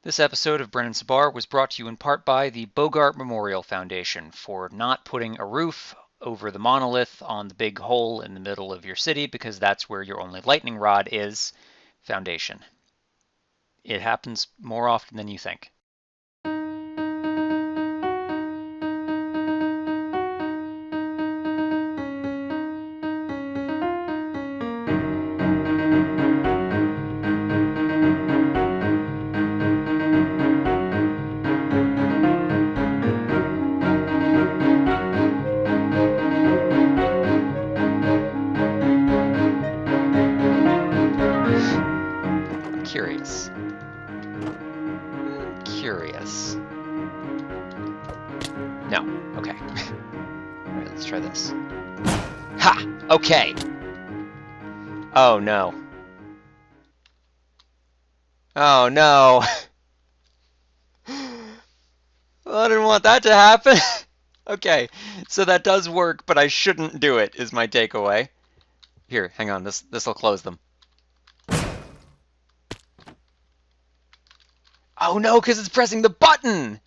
This episode of Brennyn Sabar was brought to you in part by the Bogart Memorial Foundation for not putting a roof over the monolith on the big hole in the middle of your city because that's where your only lightning rod is. Foundation. It happens more often than you think. Curious. Curious. No. Okay. Alright, let's try this. Ha! Okay! Oh no. Oh no. Well, I didn't want that to happen. Okay, so that does work, but I shouldn't do it, is my takeaway. Here, hang on, this'll close them. Oh no, because it's pressing the button!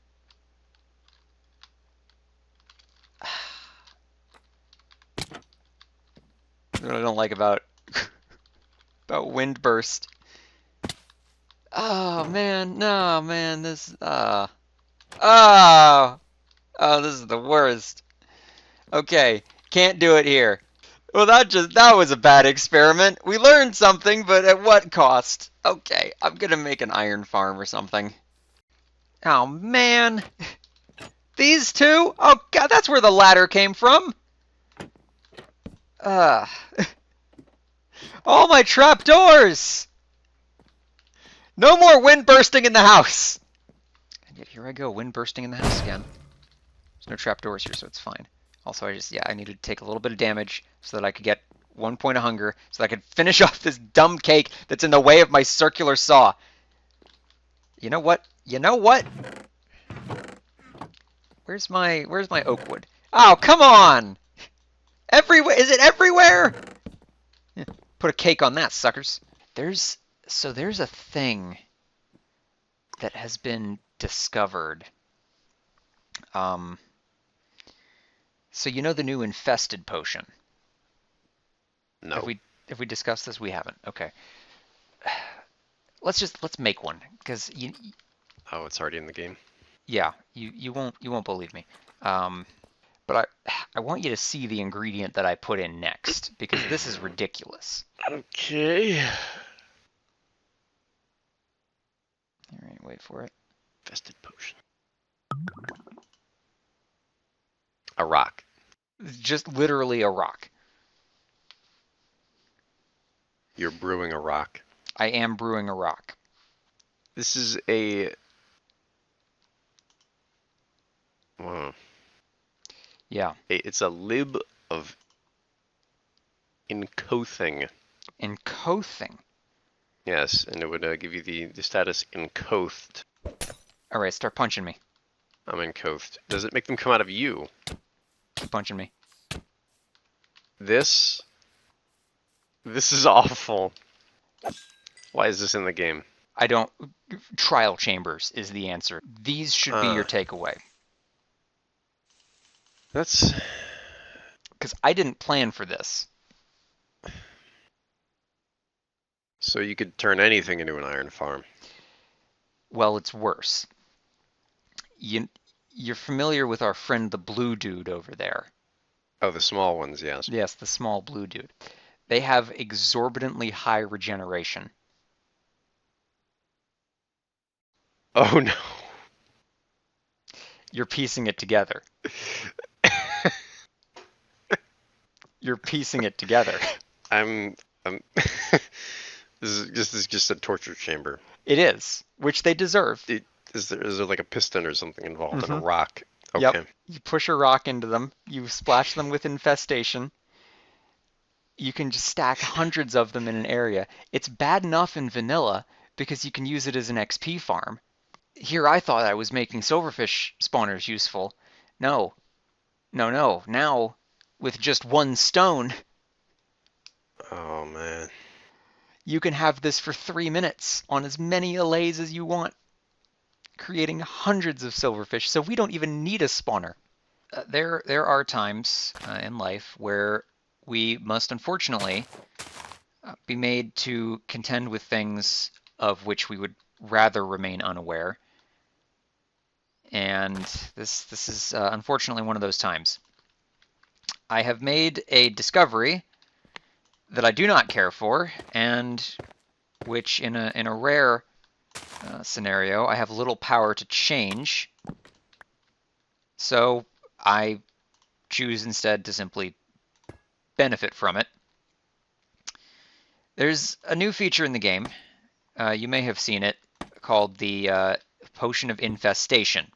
That's what I don't like about wind burst. Oh man, no man, this oh, this is the worst. Okay, can't do it here. Well, that was a bad experiment. We learned something, but at what cost? Okay, I'm gonna make an iron farm or something. Oh man, these two? Oh god, that's where the ladder came from. All my trapdoors! No more wind bursting in the house! And yet here I go, wind bursting in the house again. There's no trapdoors here, so it's fine. Also, I needed to take a little bit of damage so that I could get 1 point of hunger, so that I could finish off this dumb cake that's in the way of my circular saw. You know what? You know what? Where's my oak wood? Oh, come on! Everywhere? Is it everywhere? Yeah, put a cake on that, suckers. There's a thing that has been discovered. So you know the new infested potion? No. Have we discussed this? We haven't. Okay. Let's make one because Oh, it's already in the game. yeah, you won't believe me. But I want you to see the ingredient that I put in next because this is ridiculous. Okay. All right, wait for it. Infested potion. A rock. Just literally a rock. You're brewing a rock. I am brewing a rock. This is a... Yeah. It's a lib of Incoathing. Incoathing. Yes, and it would give you the status Incoathed. All right, start punching me. I'm Incoathed. Does it make them come out of you? Keep punching me. This is awful. Why is this in the game? I don't... Trial chambers is the answer. These should be your takeaway. That's... Because I didn't plan for this. So you could turn anything into an iron farm. Well, it's worse. You're familiar with our friend the blue dude over there. Oh, the small ones, yes. Yes, the small blue dude. They have exorbitantly high regeneration. Oh no. You're piecing it together. You're piecing it together. I'm This is just a torture chamber. It is, which they deserve. Is there like a piston or something involved in a rock? Okay. Yep. You push a rock into them. You splash them with infestation. You can just stack hundreds of them in an area. It's bad enough in vanilla because you can use it as an XP farm. Here I thought I was making silverfish spawners useful. No. No. Now, with just 1 stone... Oh, man. You can have this for 3 minutes on as many allays as you want. creating hundreds of silverfish, so we don't even need a spawner. There are times in life where we must unfortunately be made to contend with things of which we would rather remain unaware. And this is unfortunately one of those times. I have made a discovery that I do not care for, and which in a rare scenario I have little power to change. So I choose instead to simply benefit from it. There's a new feature in the game, you may have seen it, called the Potion of Infestation.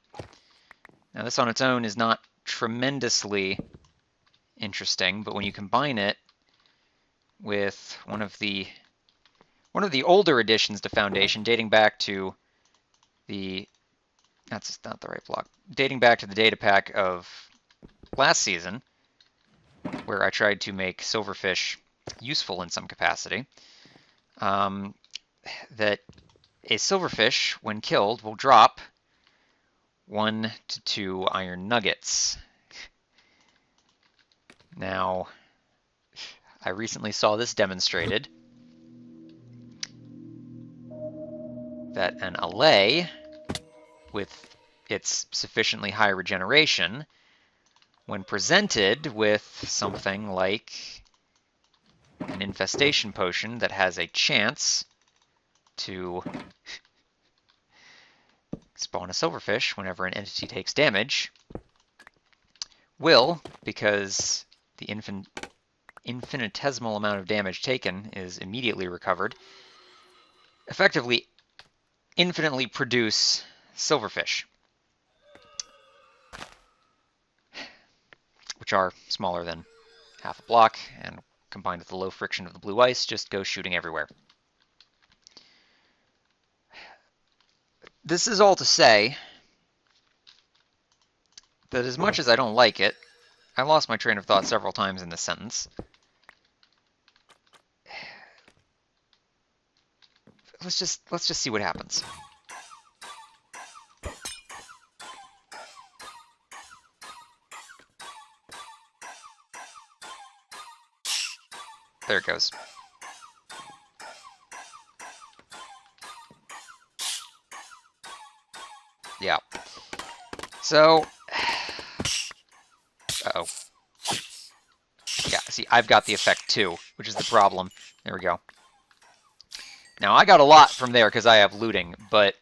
Now this on its own is not tremendously interesting, but when you combine it with one of the older additions to Foundation, dating back to that's not the right block, dating back to the data pack of last season, where I tried to make silverfish useful in some capacity, that a silverfish, when killed, will drop 1 to 2 iron nuggets. Now, I recently saw this demonstrated, that an allay with its sufficiently high regeneration, when presented with something like an infestation potion that has a chance to spawn a silverfish whenever an entity takes damage, will, because the infinitesimal amount of damage taken is immediately recovered, effectively infinitely produce silverfish, which are smaller than half a block, and combined with the low friction of the blue ice, just go shooting everywhere. This is all to say that as much as I don't like it, I lost my train of thought several times in this sentence. Let's just see what happens. There it goes. Yeah. So, uh-oh. Yeah, see, I've got the effect too, which is the problem. There we go. Now, I got a lot from there because I have looting, but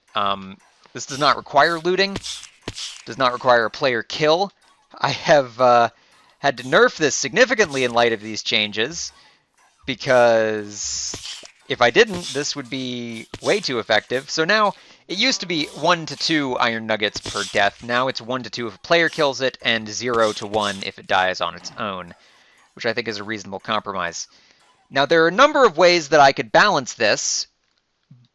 this does not require looting, does not require a player kill. I have had to nerf this significantly in light of these changes, because if I didn't, this would be way too effective. So now, it used to be 1 to 2 iron nuggets per death. Now it's 1 to 2 if a player kills it, and 0 to 1 if it dies on its own, which I think is a reasonable compromise. Now, there are a number of ways that I could balance this,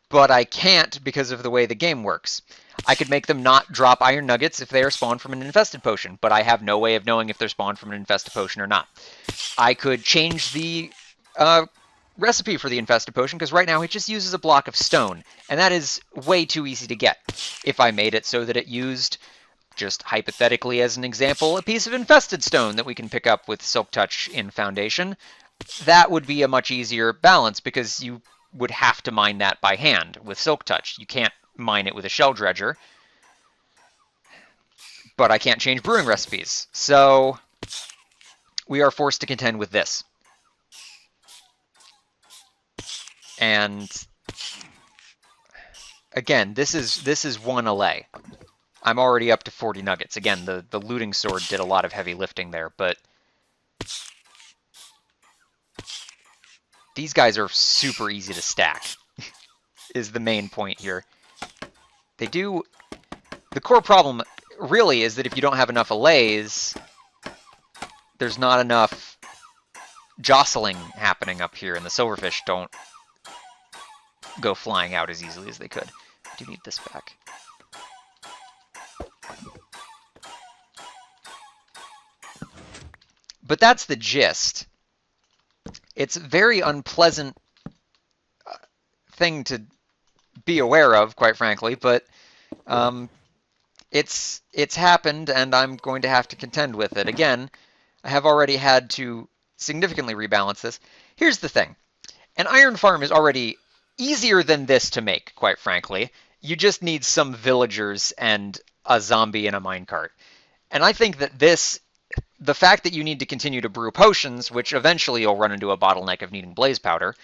but I can't because of the way the game works. I could make them not drop iron nuggets if they are spawned from an infested potion, but I have no way of knowing if they're spawned from an infested potion or not. I could change the recipe for the infested potion, because right now it just uses a block of stone, and that is way too easy to get. If I made it so that it used, just hypothetically as an example, a piece of infested stone that we can pick up with Silk Touch in Foundation, that would be a much easier balance, because you would have to mine that by hand with Silk Touch. You can't mine it with a shell dredger. But I can't change brewing recipes, so we are forced to contend with this. And again, this is one allay. I'm already up to 40 nuggets. Again, the looting sword did a lot of heavy lifting there, but these guys are super easy to stack, is the main point here. They do... The core problem really is that if you don't have enough allays, there's not enough jostling happening up here, and the silverfish don't go flying out as easily as they could. I do need this back. But that's the gist. It's a very unpleasant thing to be aware of, quite frankly, but It's happened, and I'm going to have to contend with it. Again, I have already had to significantly rebalance this. Here's the thing. An iron farm is already easier than this to make, quite frankly. You just need some villagers and a zombie in a minecart. And I think that the fact that you need to continue to brew potions, which eventually you'll run into a bottleneck of needing blaze powder,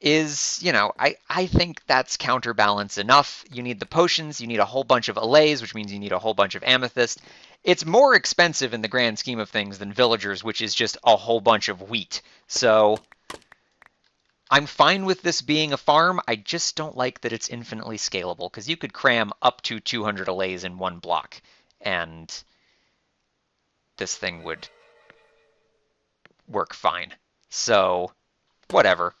is, I think that's counterbalance enough. You need the potions, you need a whole bunch of allays, which means you need a whole bunch of amethyst. It's more expensive in the grand scheme of things than villagers, which is just a whole bunch of wheat. So I'm fine with this being a farm. I just don't like that it's infinitely scalable, because you could cram up to 200 allays in one block, and this thing would work fine. So, whatever.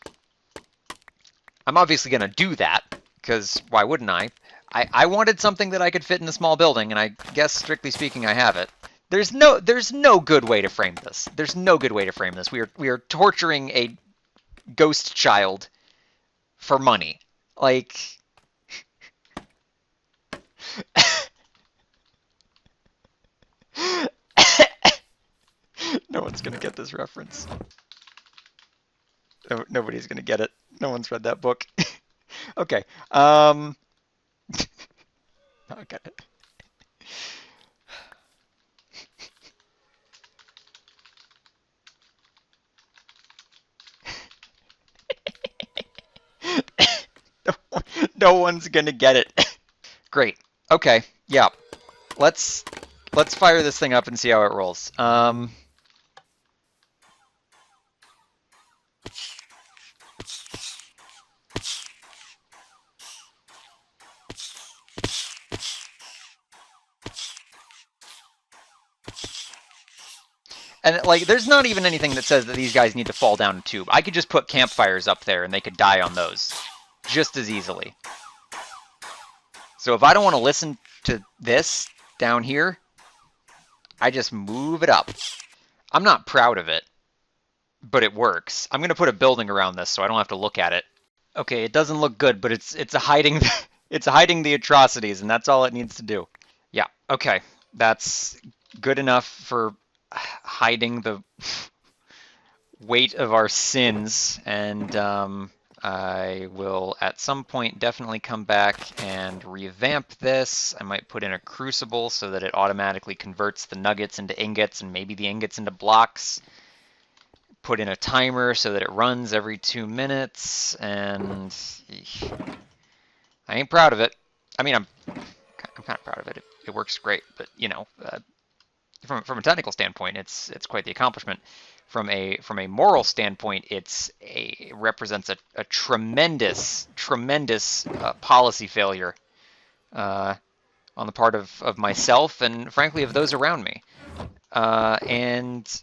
I'm obviously going to do that, because why wouldn't I? I wanted something that I could fit in a small building, and I guess, strictly speaking, I have it. There's no good way to frame this. There's no good way to frame this. We are torturing a ghost child for money. Like... No one's going to get this reference. No, nobody's going to get it. No one's read that book. Okay. I'll get it. No one's going to get it. Great. Okay. Yeah. Let's fire this thing up and see how it rolls. And, like, there's not even anything that says that these guys need to fall down a tube. I could just put campfires up there and they could die on those just as easily. So if I don't want to listen to this down here, I just move it up. I'm not proud of it, but it works. I'm going to put a building around this so I don't have to look at it. Okay, it doesn't look good, but it's hiding it's hiding the atrocities, and that's all it needs to do. Yeah, okay. That's good enough for hiding the weight of our sins, and I will at some point definitely come back and revamp this. I might put in a crucible so that it automatically converts the nuggets into ingots and maybe the ingots into blocks. Put in a timer so that it runs every 2 minutes, and I ain't proud of it. I mean, I'm kind of proud of it. It works great, but from a technical standpoint, it's quite the accomplishment. From a moral standpoint, it represents a tremendous policy failure on the part of myself and frankly of those around me. And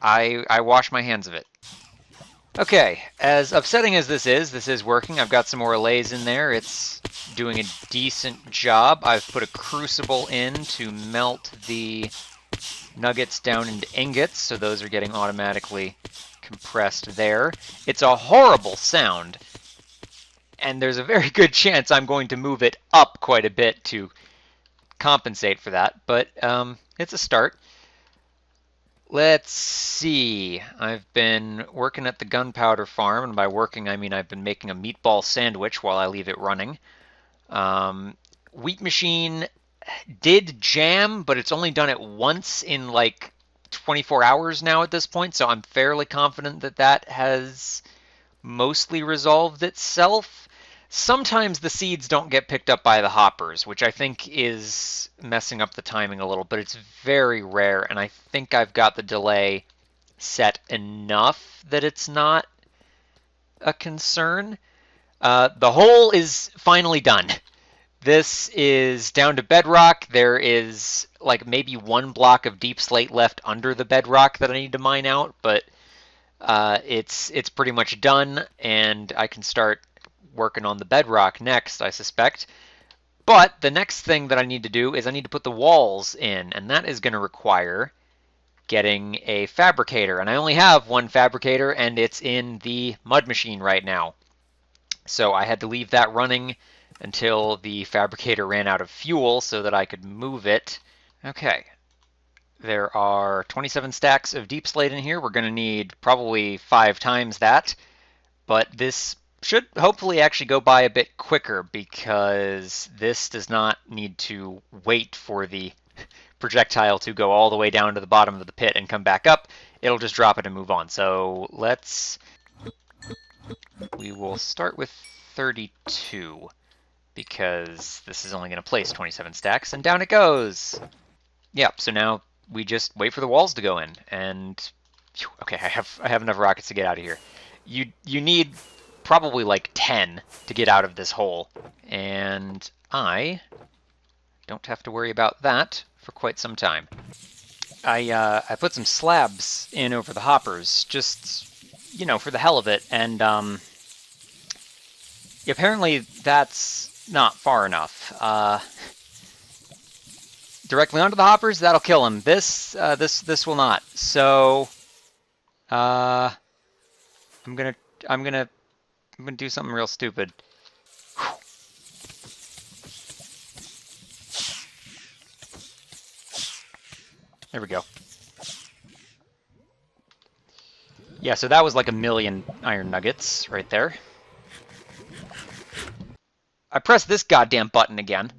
I wash my hands of it. Okay, as upsetting as this is working. I've got some more allays in there. It's doing a decent job. I've put a crucible in to melt the nuggets down into ingots, so those are getting automatically compressed there. It's a horrible sound, and there's a very good chance I'm going to move it up quite a bit to compensate for that, but it's a start. Let's see. I've been working at the gunpowder farm, and by working I mean I've been making a meatball sandwich while I leave it running. Wheat machine did jam, but it's only done it once in like 24 hours now at this point, so I'm fairly confident that that has mostly resolved itself. Sometimes the seeds don't get picked up by the hoppers, which I think is messing up the timing a little, but it's very rare, and I think I've got the delay set enough that it's not a concern. The hole is finally done. This is down to bedrock. There is like maybe one block of deep slate left under the bedrock that I need to mine out, but it's pretty much done, and I can start working on the bedrock next, I suspect. But the next thing that I need to do is I need to put the walls in, and that is going to require getting a fabricator. And I only have one fabricator, and it's in the mud machine right now. So I had to leave that running until the fabricator ran out of fuel so that I could move it. Okay. There are 27 stacks of deep slate in here. We're going to need probably 5 times that, but this should hopefully actually go by a bit quicker because this does not need to wait for the projectile to go all the way down to the bottom of the pit and come back up. It'll just drop it and move on. So we will start with 32 because this is only going to place 27 stacks, and down it goes. Yep, so now we just wait for the walls to go in, and okay, I have enough rockets to get out of here. You need probably like 10 to get out of this hole, and I don't have to worry about that for quite some time. I put some slabs in over the hoppers, just, you know, for the hell of it, and apparently that's not far enough. Directly onto the hoppers, that'll kill him. This will not. So I'm gonna do something real stupid. There we go. Yeah, so that was like 1,000,000 iron nuggets right there. I pressed this goddamn button again.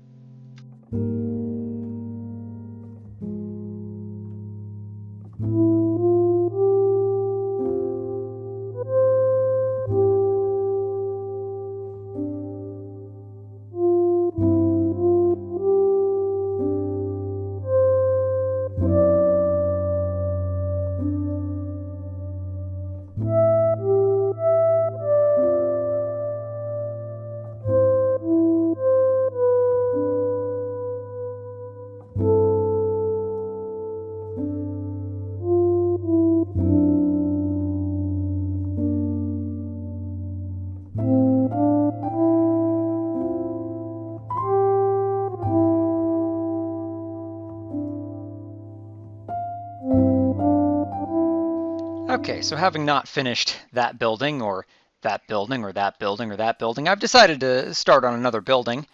Okay, so having not finished that building, or that building, or that building, or that building, I've decided to start on another building.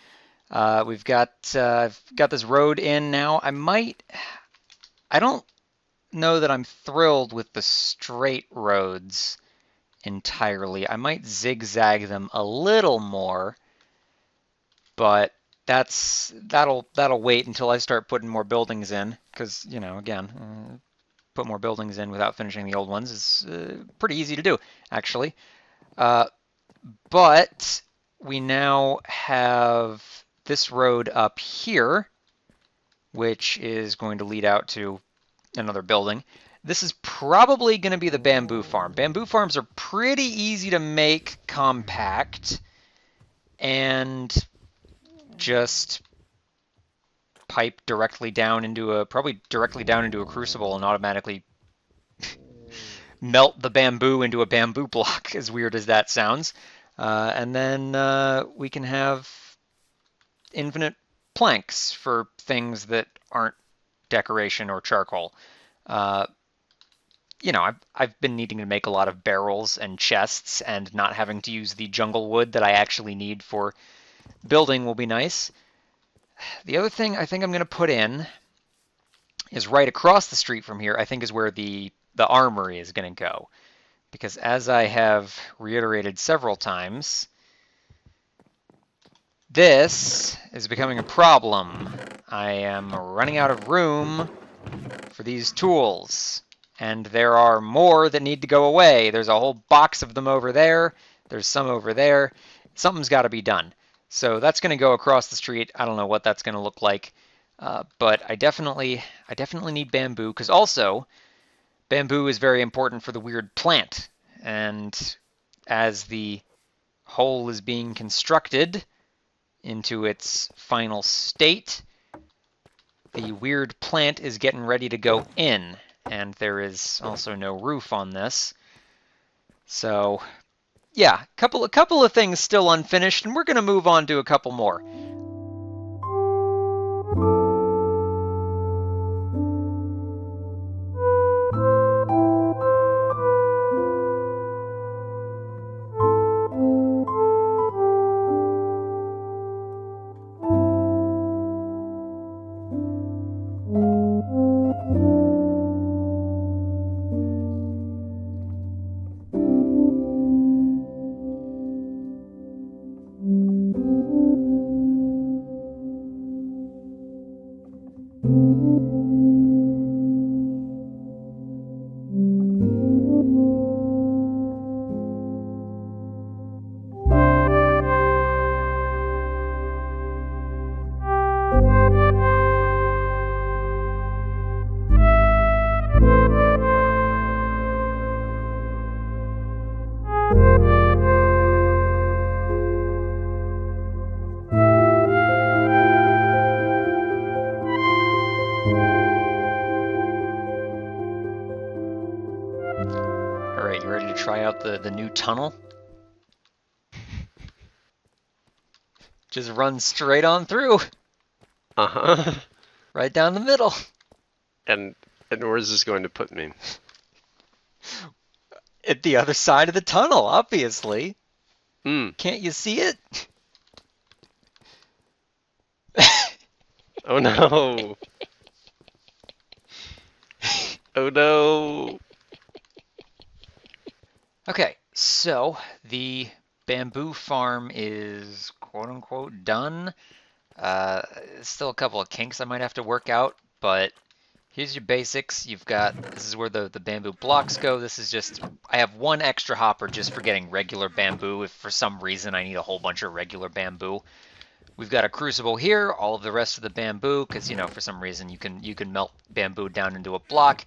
I've got this road in now. I don't know that I'm thrilled with the straight roads entirely. I might zigzag them a little more, but that'll wait until I start putting more buildings in, because, you know, again, put more buildings in without finishing the old ones is pretty easy to do, actually. But we now have this road up here, which is going to lead out to another building. This is probably going to be the bamboo farm. Bamboo farms are pretty easy to make compact and just pipe directly down into a crucible and automatically melt the bamboo into a bamboo block, as weird as that sounds. And then we can have infinite planks for things that aren't decoration or charcoal. You know, I've been needing to make a lot of barrels and chests, and not having to use the jungle wood that I actually need for building will be nice. The other thing I think I'm going to put in is right across the street from here, I think, is where the armory is going to go. Because as I have reiterated several times, this is becoming a problem. I am running out of room for these tools. And there are more that need to go away. There's a whole box of them over there. There's some over there. Something's got to be done. So that's going to go across the street. I don't know what that's going to look like. But I definitely need bamboo, because also bamboo is very important for the weird plant. And as the hole is being constructed into its final state, the weird plant is getting ready to go in. And there is also no roof on this. So yeah, a couple of things still unfinished, and we're going to move on to a couple more. out the new tunnel? Just run straight on through. Uh-huh. Right down the middle. And where is this going to put me? At the other side of the tunnel, obviously. Hmm. Can't you see it? Oh no. Oh no. Okay, so the bamboo farm is quote-unquote done. Still a couple of kinks I might have to work out, but here's your basics. You've got, this is where the bamboo blocks go. This is just, I have one extra hopper just for getting regular bamboo if for some reason I need a whole bunch of regular bamboo. We've got a crucible here, all of the rest of the bamboo, because, you know, for some reason you can melt bamboo down into a block.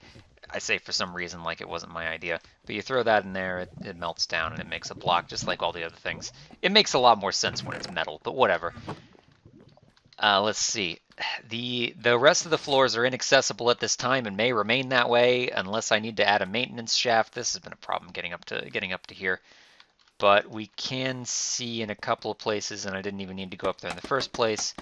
I say for some reason like it wasn't my idea, but you throw that in there, it melts down and it makes a block just like all the other things. It makes a lot more sense when it's metal, but whatever. Let's see. The rest of the floors are inaccessible at this time and may remain that way unless I need to add a maintenance shaft. This has been a problem getting up to here. But we can see in a couple of places, and I didn't even need to go up there in the first place,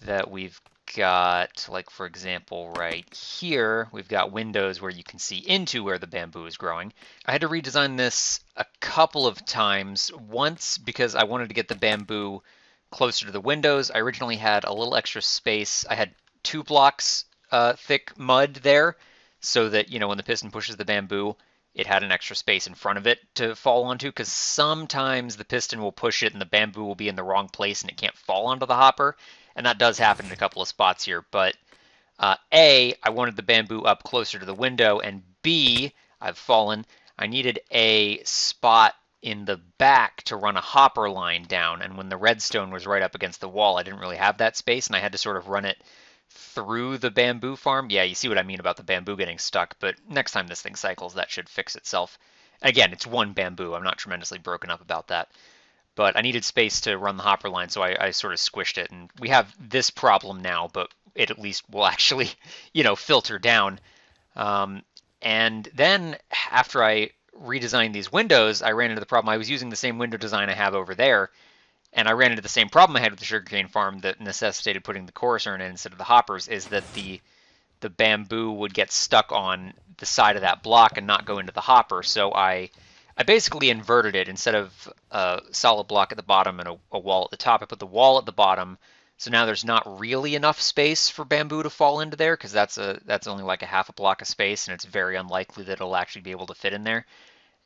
that we've got, like for example, right here, we've got windows where you can see into where the bamboo is growing. I had to redesign this a couple of times. Once because I wanted to get the bamboo closer to the windows. I originally had a little extra space. I had 2 blocks thick mud there so that, you know, when the piston pushes the bamboo, it had an extra space in front of it to fall onto, because sometimes the piston will push it and the bamboo will be in the wrong place and it can't fall onto the hopper. And that does happen in a couple of spots here. But A, I wanted the bamboo up closer to the window, and B, I've fallen. I needed a spot in the back to run a hopper line down, and when the redstone was right up against the wall, I didn't really have that space, and I had to sort of run it through the bamboo farm. Yeah, you see what I mean about the bamboo getting stuck, but next time this thing cycles, that should fix itself. Again, it's one bamboo. I'm not tremendously broken up about that. But I needed space to run the hopper line, so I sort of squished it. And we have this problem now, but it at least will actually, you know, filter down. And then after I redesigned these windows, I ran into the problem. I was using the same window design I have over there, and I ran into the same problem I had with the sugarcane farm that necessitated putting the chorus urn in instead of the hoppers, is that the bamboo would get stuck on the side of that block and not go into the hopper. So I basically inverted it. Instead of a solid block at the bottom and a wall at the top, I put the wall at the bottom. So now there's not really enough space for bamboo to fall into there, because that's only like a half a block of space, and it's very unlikely that it'll actually be able to fit in there.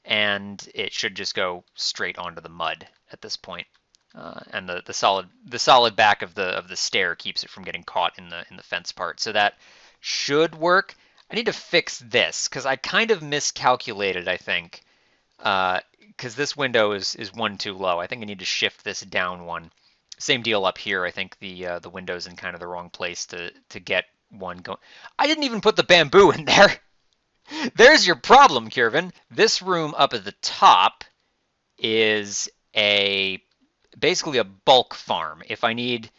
And it should just go straight onto the mud at this point. And the solid back of the stair keeps it from getting caught in the fence part. So that should work. I need to fix this because I kind of miscalculated, I think, because this window is one too low. I think I need to shift this down one. Same deal up here. I think the window's in kind of the wrong place to get one going. I didn't even put the bamboo in there. There's your problem, Kirvin. This room up at the top is basically a bulk farm. If I need,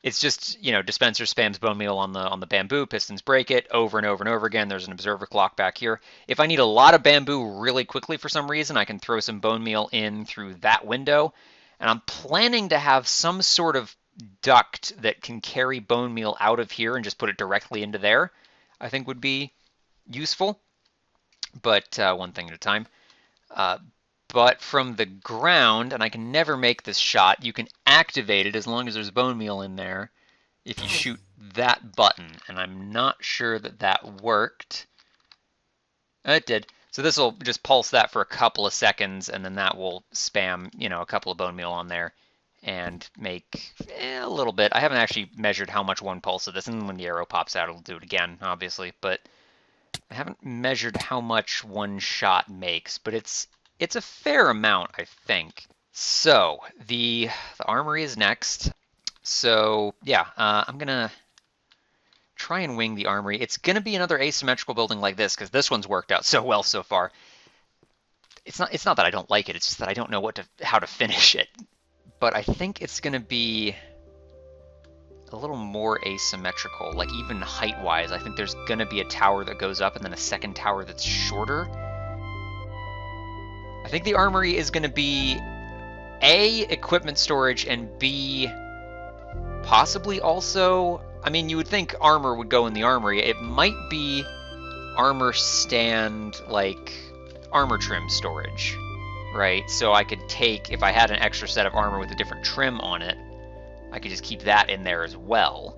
it's just, you know, dispenser spams bone meal on the bamboo, pistons break it over and over and over again. There's an observer clock back here. If I need a lot of bamboo really quickly for some reason, I can throw some bone meal in through that window. And I'm planning to have some sort of duct that can carry bone meal out of here and just put it directly into there. I think would be useful, but one thing at a time. But from the ground, and I can never make this shot, you can activate it as long as there's bone meal in there if you shoot that button. And I'm not sure that that worked. It did. So this will just pulse that for a couple of seconds, and then that will spam, you know, a couple of bone meal on there and make a little bit. I haven't actually measured how much one pulse of this, and when the arrow pops out, it'll do it again, obviously. But I haven't measured how much one shot makes, but it's a fair amount, I think. So the armory is next. So yeah, I'm gonna try and wing the armory. It's gonna be another asymmetrical building like this because this one's worked out so well so far. It's not that I don't like it. It's just that I don't know how to finish it. But I think it's gonna be a little more asymmetrical, like even height-wise. I think there's gonna be a tower that goes up and then a second tower that's shorter. I think the armory is going to be A, equipment storage, and B, possibly also, I mean, you would think armor would go in the armory. It might be armor stand, like armor trim storage, right? So I could take, if I had an extra set of armor with a different trim on it, I could just keep that in there as well.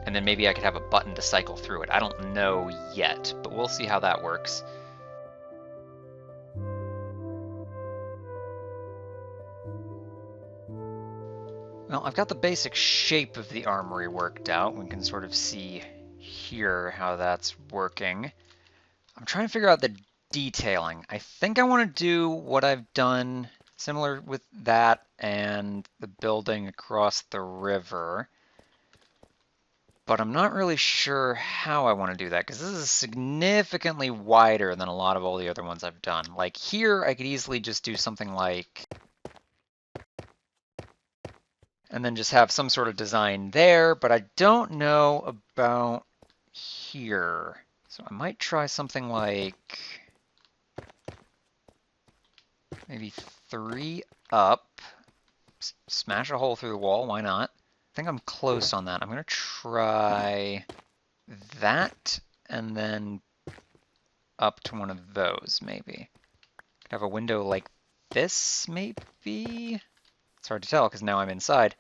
And then maybe I could have a button to cycle through it. I don't know yet, but we'll see how that works. Well, I've got the basic shape of the armory worked out. We can sort of see here how that's working. I'm trying to figure out the detailing. I think I want to do what I've done similar with that and the building across the river. But I'm not really sure how I want to do that, because this is significantly wider than a lot of all the other ones I've done. Like here, I could easily just do something like, and then just have some sort of design there, but I don't know about here. So I might try something like maybe 3 up, smash a hole through the wall, why not? I think I'm close on that. I'm gonna try that and then up to one of those, maybe. Have a window like this, maybe? It's hard to tell because now I'm inside.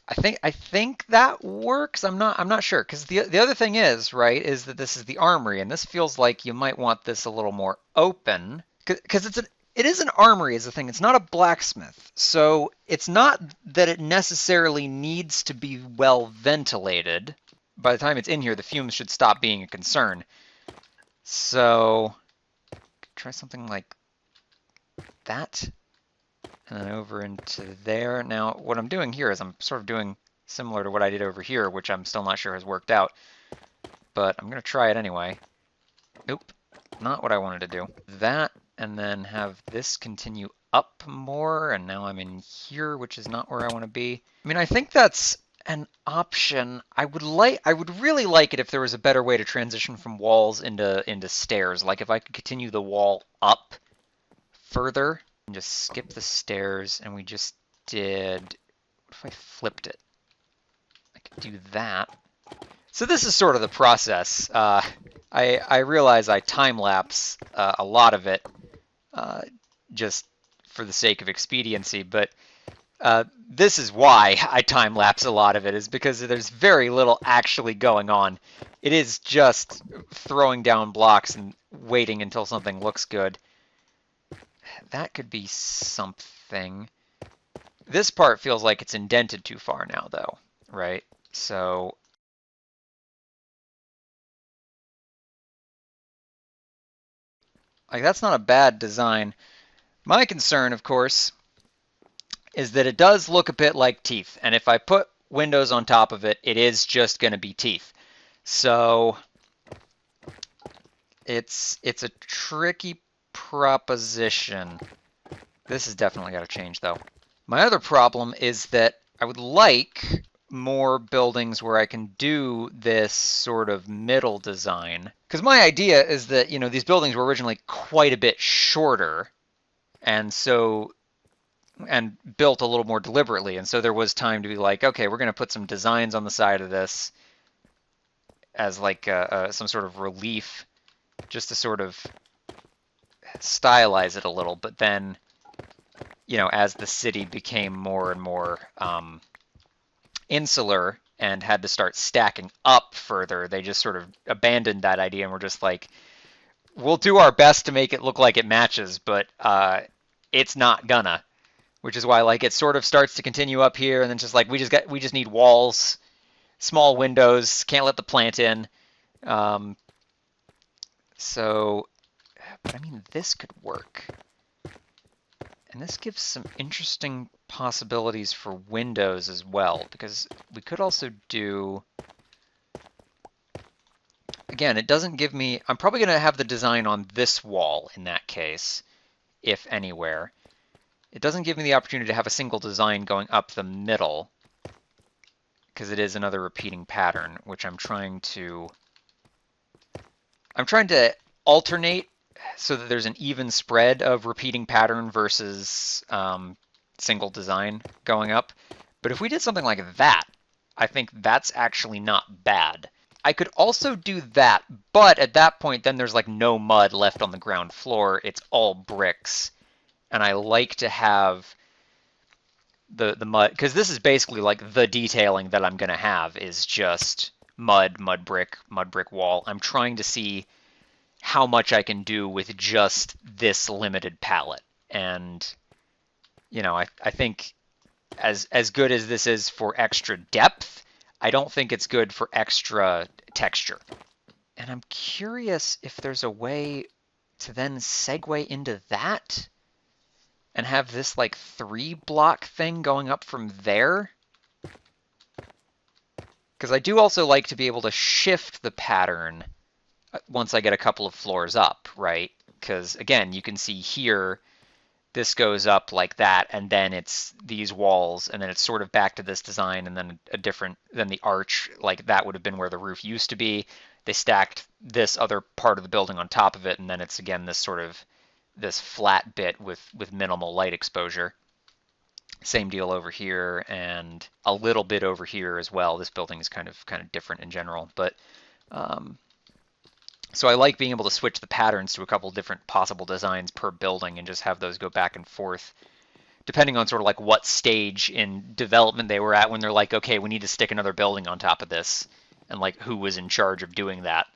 I think that works. I'm not sure, because the other thing is, right, is that this is the armory, and this feels like you might want this a little more open, because it is an armory is the thing. It's not a blacksmith, so it's not that it necessarily needs to be well ventilated. By the time it's in here, the fumes should stop being a concern. So try something like that. And then over into there. Now, what I'm doing here is I'm sort of doing similar to what I did over here, which I'm still not sure has worked out. But I'm going to try it anyway. Nope, not what I wanted to do. That, and then have this continue up more, and now I'm in here, which is not where I want to be. I mean, I think that's an option. I would really like it if there was a better way to transition from walls into stairs. Like if I could continue the wall up further, and just skip the stairs, and we just did, what if I flipped it? I could do that. So this is sort of the process. I realize I time-lapse a lot of it just for the sake of expediency, but this is why I time-lapse a lot of it, is because there's very little actually going on. It is just throwing down blocks and waiting until something looks good. That could be something. This part feels like it's indented too far now, though, right? So like that's not a bad design. My concern, of course, is that it does look a bit like teeth, and if I put windows on top of it, it is just going to be teeth. So it's a tricky proposition. This has definitely got to change, though. My other problem is that I would like more buildings where I can do this sort of middle design. Because my idea is that, you know, these buildings were originally quite a bit shorter, and built a little more deliberately. And so there was time to be like, okay, we're going to put some designs on the side of this as like some sort of relief, just to sort of stylize it a little. But then, you know, as the city became more and more insular and had to start stacking up further, they just sort of abandoned that idea and were just like, we'll do our best to make it look like it matches, but it's not gonna. Which is why, like, it sort of starts to continue up here, and then just like we just need walls, small windows, can't let the plant in. So, but I mean, this could work. And this gives some interesting possibilities for windows as well, because we could also do, again, it doesn't give me, I'm probably going to have the design on this wall in that case, if anywhere. It doesn't give me the opportunity to have a single design going up the middle, because it is another repeating pattern, which I'm trying to alternate so that there's an even spread of repeating pattern versus single design going up. But if we did something like that, I think that's actually not bad. I could also do that, but at that point, then there's like no mud left on the ground floor. It's all bricks. And I like to have the mud, because this is basically like the detailing that I'm going to have is just mud brick wall. I'm trying to see how much I can do with just this limited palette. And, you know, I think as good as this is for extra depth, I don't think it's good for extra texture. And I'm curious if there's a way to then segue into that and have this like 3-block thing going up from there. Because I do also like to be able to shift the pattern once I get a couple of floors up, right? Because again, you can see here, this goes up like that, and then it's these walls, and then it's sort of back to this design, and then a different, then the arch, like that would have been where the roof used to be. They stacked this other part of the building on top of it, and then it's again this sort of, this flat bit with minimal light exposure. Same deal over here, and a little bit over here as well. This building is kind of different in general, but so I like being able to switch the patterns to a couple different possible designs per building and just have those go back and forth, depending on sort of like what stage in development they were at when they're like, okay, we need to stick another building on top of this, and like who was in charge of doing that.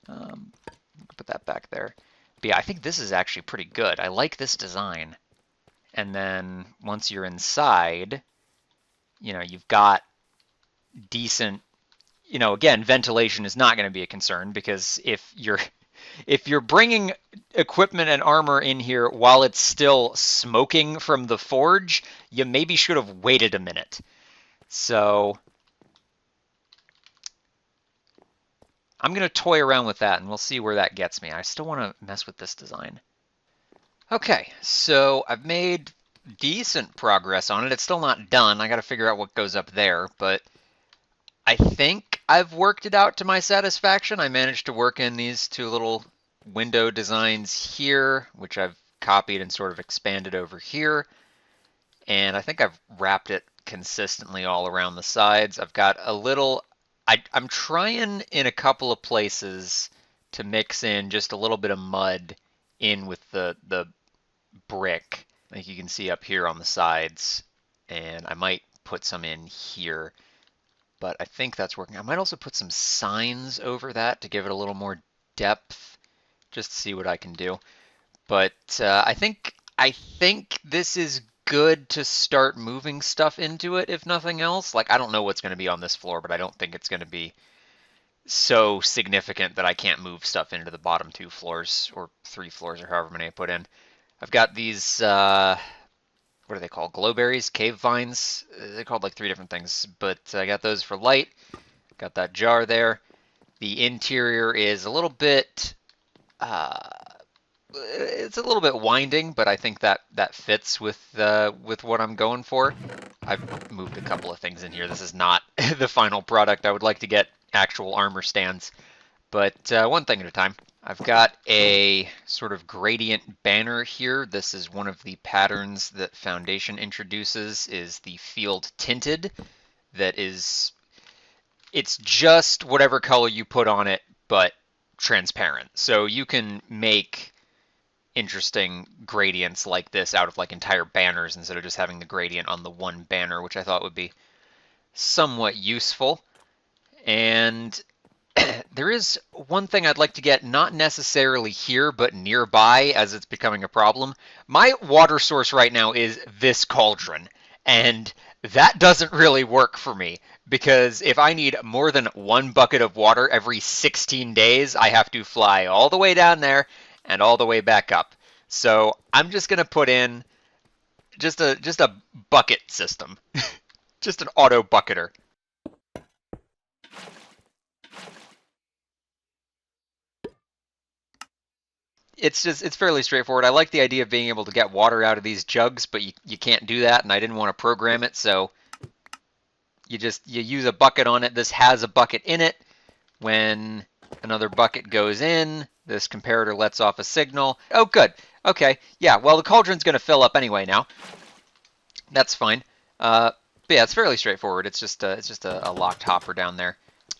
Put that back there. But yeah, I think this is actually pretty good. I like this design. And then once you're inside, you know, you've got decent, you know, again, ventilation is not going to be a concern, because if you're bringing equipment and armor in here while it's still smoking from the forge, you maybe should have waited a minute. So I'm going to toy around with that, and we'll see where that gets me. I still want to mess with this design. Okay, so I've made decent progress on it. It's still not done. I got to figure out what goes up there, but I think I've worked it out to my satisfaction. I managed to work in these two little window designs here, which I've copied and sort of expanded over here. And I think I've wrapped it consistently all around the sides. I've got a little, I'm trying in a couple of places to mix in just a little bit of mud in with the brick, like you can see up here on the sides, and I might put some in here, but I think that's working. I might also put some signs over that to give it a little more depth, just to see what I can do. But I think this is good to start moving stuff into it, if nothing else. Like, I don't know what's going to be on this floor, but I don't think it's going to be so significant that I can't move stuff into the bottom 2 floors, or 3 floors, or however many I put in. I've got these, what are they called? Glowberries? Cave vines? They're called like 3 different things, but I got those for light. Got that jar there. The interior is a little bit, it's a little bit winding, but I think that fits with what I'm going for. I've moved a couple of things in here. This is not the final product. I would like to get actual armor stands, but one thing at a time. I've got a sort of gradient banner here. This is one of the patterns that Foundation introduces, is the field tinted. That is, it's just whatever color you put on it, but transparent. So you can make interesting gradients like this out of like entire banners instead of just having the gradient on the one banner, which I thought would be somewhat useful. And there is one thing I'd like to get, not necessarily here, but nearby, as it's becoming a problem. My water source right now is this cauldron, and that doesn't really work for me, because if I need more than 1 bucket of water every 16 days, I have to fly all the way down there and all the way back up. So I'm just going to put in just a bucket system, just an auto bucketer. It's fairly straightforward. I like the idea of being able to get water out of these jugs, but you can't do that, and I didn't want to program it, so you use a bucket on it. This has a bucket in it. When another bucket goes in, This comparator lets off a signal. Oh, good. Okay, yeah, well, the cauldron's going to fill up anyway now. That's fine. But yeah, it's fairly straightforward. It's just a locked hopper down there.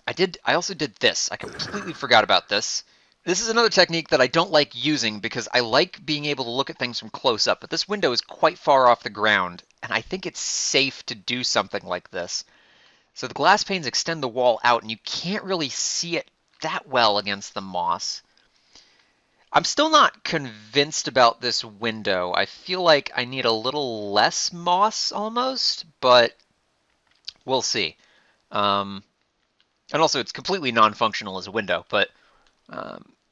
I also did this. I completely forgot about this. This is another technique that I don't like using because I like being able to look at things from close up, but this window is quite far off the ground, and I think it's safe to do something like this. So the glass panes extend the wall out, and you can't really see it that well against the moss. I'm still not convinced about this window. I feel like I need a little less moss almost, but we'll see. And also, it's completely non-functional as a window, but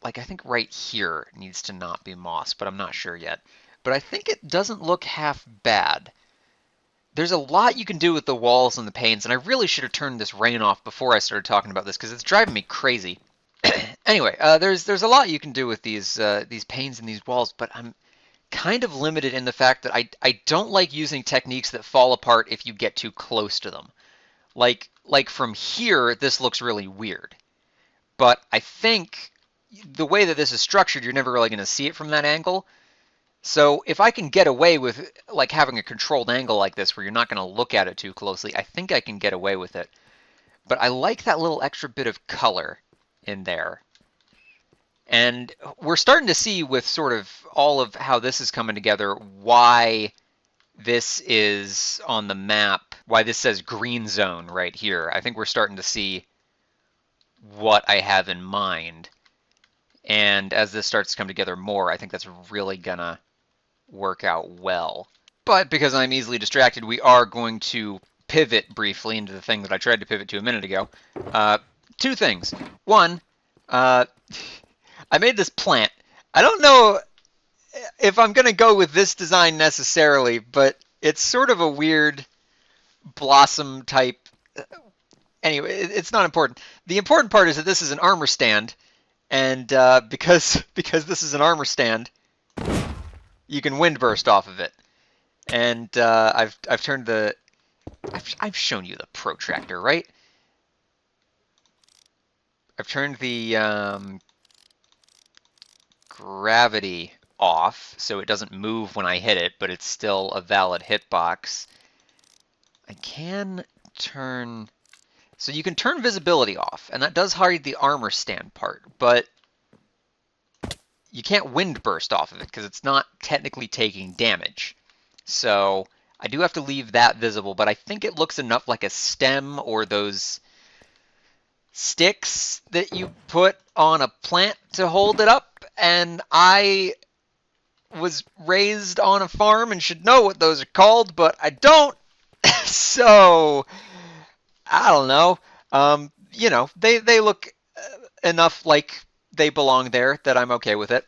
like I think right here needs to not be moss, but I'm not sure yet. But I think it doesn't look half bad. There's a lot you can do with the walls and the panes, and I really should have turned this rain off before I started talking about this because it's driving me crazy. Anyway, there's a lot you can do with these panes and these walls, but I'm kind of limited in the fact that I don't like using techniques that fall apart if you get too close to them. Like from here, this looks really weird. But I think the way that this is structured, you're never really going to see it from that angle. So if I can get away with like having a controlled angle like this where you're not going to look at it too closely, I think I can get away with it. But I like that little extra bit of color in there. And we're starting to see with sort of all of how this is coming together why this is on the map, why this says green zone right here. I think we're starting to see what I have in mind. And as this starts to come together more, I think that's really gonna work out well. But because I'm easily distracted, we are going to pivot briefly into the thing that I tried to pivot to a minute ago. Two things. One, I made this plant. I don't know if I'm going to go with this design necessarily, but it's sort of a weird blossom type. Anyway, it's not important. The important part is that this is an armor stand, and because this is an armor stand, you can wind burst off of it. And I've turned the I've shown you the protractor, right? I've turned the gravity off so it doesn't move when I hit it, but it's still a valid hitbox. I can turn... So you can turn visibility off, and that does hide the armor stand part, but you can't wind burst off of it because it's not technically taking damage. So I do have to leave that visible, but I think it looks enough like a stem or those sticks that you put on a plant to hold it up, and I was raised on a farm and should know what those are called, but I don't. So I don't know. You know, they look enough like they belong there that I'm okay with it.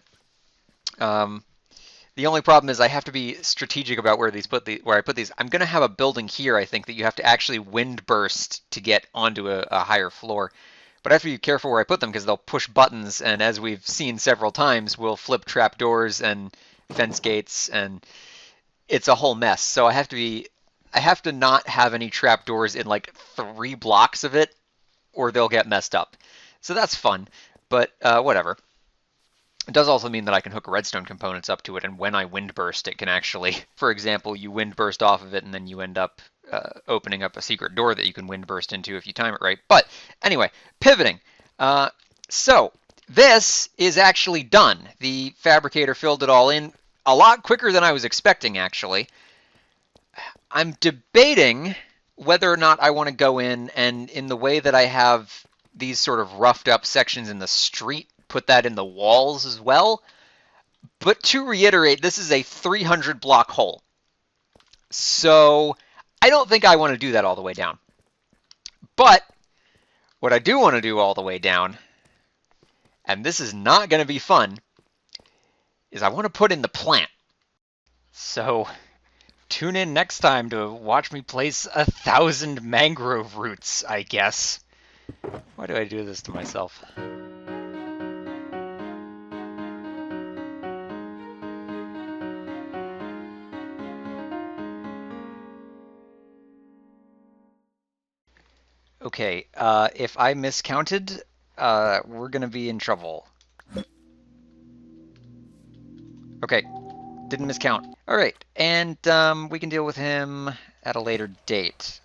The only problem is I have to be strategic about where I put these. I'm gonna have a building here, I think, that you have to actually wind burst to get onto a higher floor. But I have to be careful where I put them because they'll push buttons, and as we've seen several times, will flip trapdoors and fence gates, and it's a whole mess. So I have to not have any trapdoors in like 3 blocks of it, or they'll get messed up. So that's fun, but whatever. It does also mean that I can hook redstone components up to it, and when I wind burst, it can actually, for example, you wind burst off of it, and then you end up opening up a secret door that you can wind burst into if you time it right. But anyway, pivoting. So this is actually done. The fabricator filled it all in a lot quicker than I was expecting, actually. I'm debating whether or not I want to go in and, in the way that I have these sort of roughed up sections in the street, put that in the walls as well. But to reiterate, this is a 300 block hole. So I don't think I want to do that all the way down. But what I do want to do all the way down, and this is not going to be fun, is I want to put in the plant. So tune in next time to watch me place 1,000 mangrove roots, I guess. Why do I do this to myself? Okay, if I miscounted, we're gonna be in trouble. Didn't miscount. All right, and we can deal with him at a later date.